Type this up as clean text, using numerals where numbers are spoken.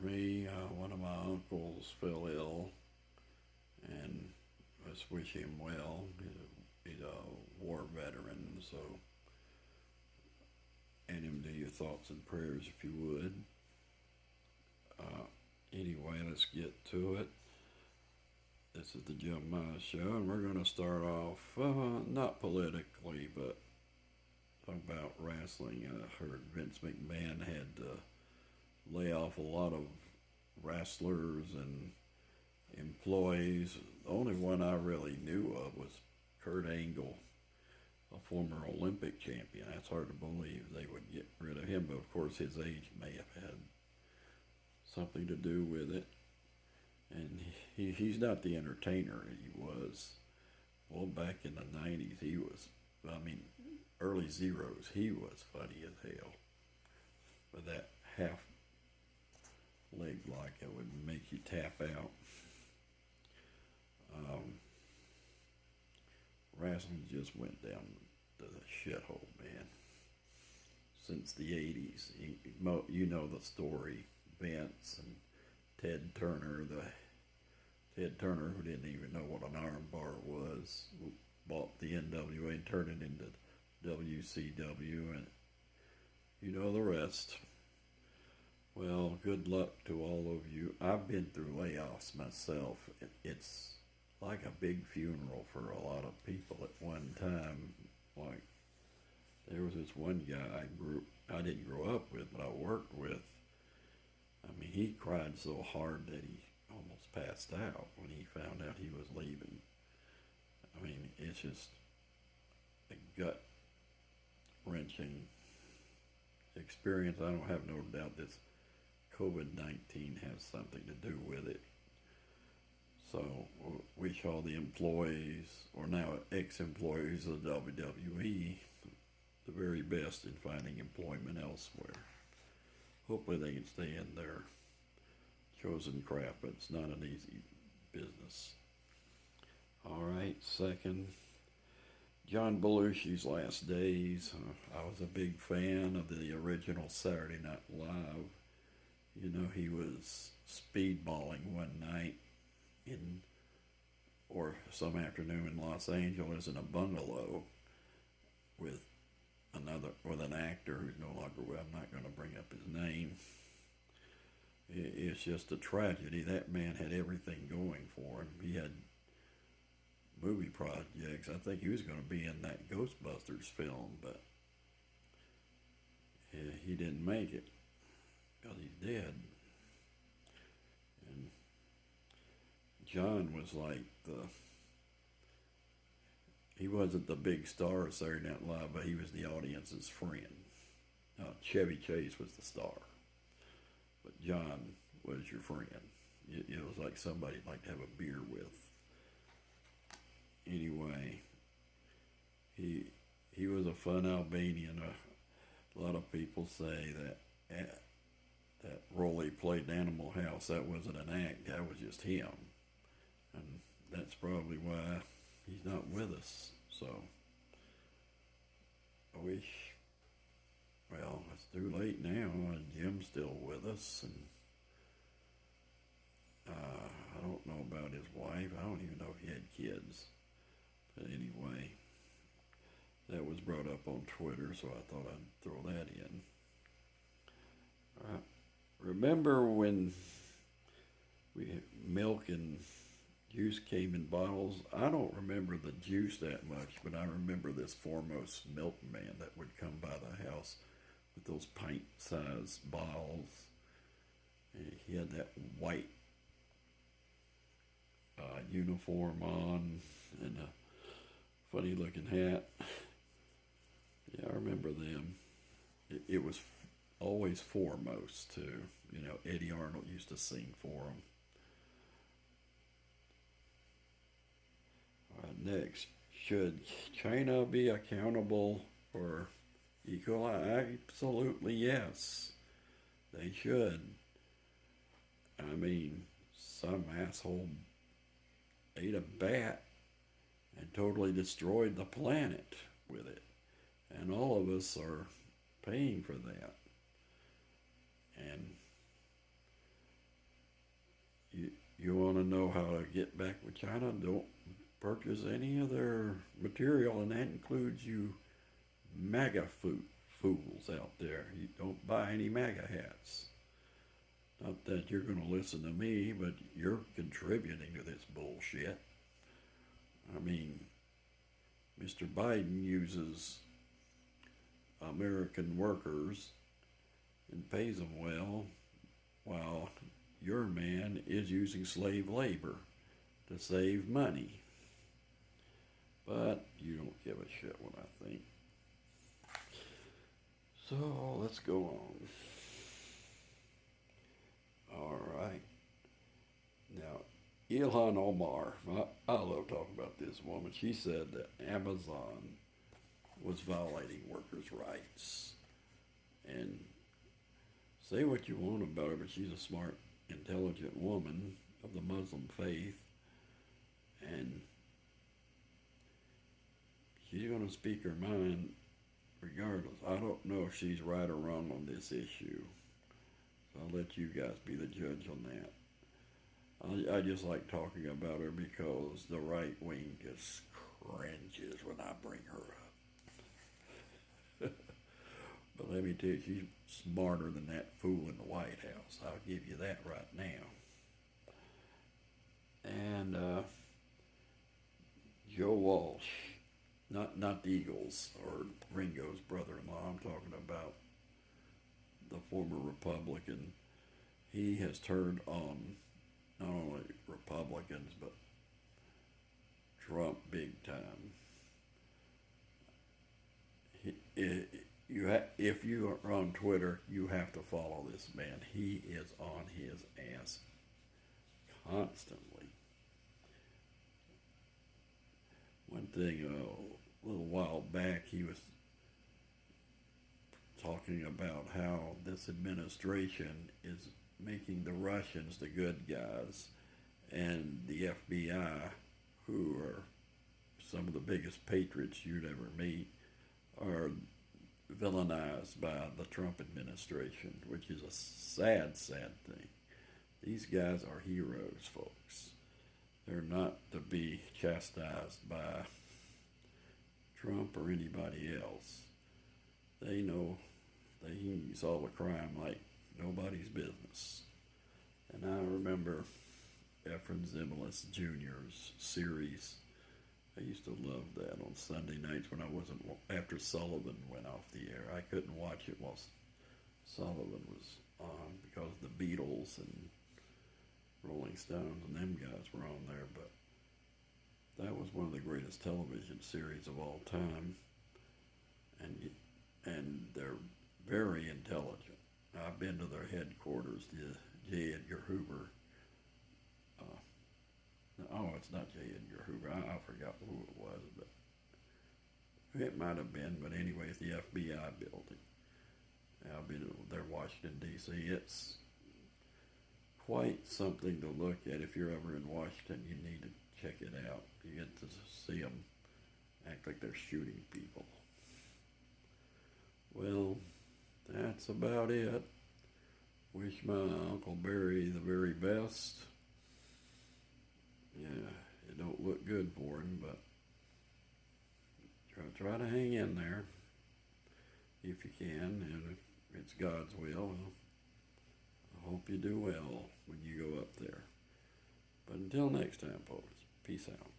me, one of my uncles fell ill, and let's wish him well. He's a war veteran, so and him do your thoughts and prayers if you would. Uh, anyway, let's get to it. This is the Jim Mize Show, and we're going to start off not politically, but talk about wrestling. I heard Vince McMahon had to lay off a lot of wrestlers and employees. The only one I really knew of was Kurt Angle, a former Olympic champion. That's hard to believe they would get rid of him, but of course his age may have had something to do with it. And he's not the entertainer he was. Well, back in the 90s, he was, early zeros, he was funny as hell. With that half leg lock that would make you tap out. Wrestling just went down the shithole, man. Since the 80s, you know the story. Vince and Ted Turner, who didn't even know what an armbar was, bought the NWA and turned it into WCW, and you know the rest. Well, good luck to all of you. I've been through layoffs myself. It's like a big funeral for a lot of people at one time. Like, there was this one guy I didn't grow up with, but I worked with. He cried so hard that he almost passed out when he found out he was leaving. It's just a gut-wrenching experience. I don't have no doubt this COVID-19 has something to do with it. So wish all the employees, or now ex-employees of WWE, the very best in finding employment elsewhere. Hopefully they can stay in their chosen craft, but it's not an easy business. All right, second, John Belushi's last days. I was a big fan of the original Saturday Night Live. You know, he was speedballing one night or some afternoon in Los Angeles in a bungalow with an actor who's no longer with. I'm not going to bring up his name. It's just a tragedy. That man had everything going for him. He had movie projects. I think he was going to be in that Ghostbusters film, but he didn't make it because he's dead. And John was like he wasn't the big star of Saturday Night Live, but he was the audience's friend. Chevy Chase was the star, but John was your friend. It was like somebody you'd like to have a beer with. Anyway, he was a fun Albanian. A lot of people say that role he played in Animal House, that wasn't an act, that was just him. And that's probably why he's not with us. So I wish, well, it's too late now. Jim's still with us, and I don't know about his wife. I don't even know if he had kids. But anyway, that was brought up on Twitter, so I thought I'd throw that in. Remember when milk and juice came in bottles? I don't remember the juice that much, but I remember this foremost milkman that would come by the house with those pint-sized bottles. He had that white uniform on and a funny-looking hat. Yeah, I remember them. It was always foremost, too. You know, Eddie Arnold used to sing for him. Next, should China be accountable for E. coli? Absolutely yes. They should. Some asshole ate a bat and totally destroyed the planet with it. And all of us are paying for that. And you want to know how to get back with China, don't purchase any of their material, and that includes you MAGA fools out there. You don't buy any MAGA hats. Not that you're going to listen to me, but you're contributing to this bullshit. I mean, Mr. Biden uses American workers and pays them well, while your man is using slave labor to save money. But you don't give a shit what I think. So let's go on. All right. Now, Ilhan Omar, I love talking about this woman. She said that Amazon was violating workers' rights. And say what you want about her, but she's a smart, intelligent woman of the Muslim faith. And she's going to speak her mind regardless. I don't know if she's right or wrong on this issue. So I'll let you guys be the judge on that. I just like talking about her because the right wing just cringes when I bring her up. But let me tell you, she's smarter than that fool in the White House. I'll give you that right now. And Joe Walsh, not the Eagles or Ringo's brother-in-law. I'm talking about the former Republican. He has turned on not only Republicans, but Trump big time. If you are on Twitter, you have to follow this man. He is on his ass constantly. One thing, a little while back, he was talking about how this administration is making the Russians the good guys, and the FBI, who are some of the biggest patriots you'd ever meet, are villainized by the Trump administration, which is a sad, sad thing. These guys are heroes, folks. They're not to be chastised by Trump or anybody else. They know they can solve a crime like nobody's business. And I remember Efren Zimbalist Jr.'s series. I used to love that on Sunday nights when I wasn't, after Sullivan went off the air. I couldn't watch it while Sullivan was on because the Beatles and Rolling Stones and them guys were on there. But that was one of the greatest television series of all time. And they're very intelligent. I've been to their headquarters, the J. Edgar Hoover. It's not J. Edgar Hoover. I forgot who it was, but it might have been. But anyway, it's the FBI building. I've been there, Washington, D.C. It's quite something to look at. If you're ever in Washington, you need to check it out. You get to see them act like they're shooting people. Well, that's about it. Wish my Uncle Barry the very best. Yeah, it don't look good for him, but try to hang in there if you can, and if it's God's will, I hope you do well when you go up there. But until next time, folks, peace out.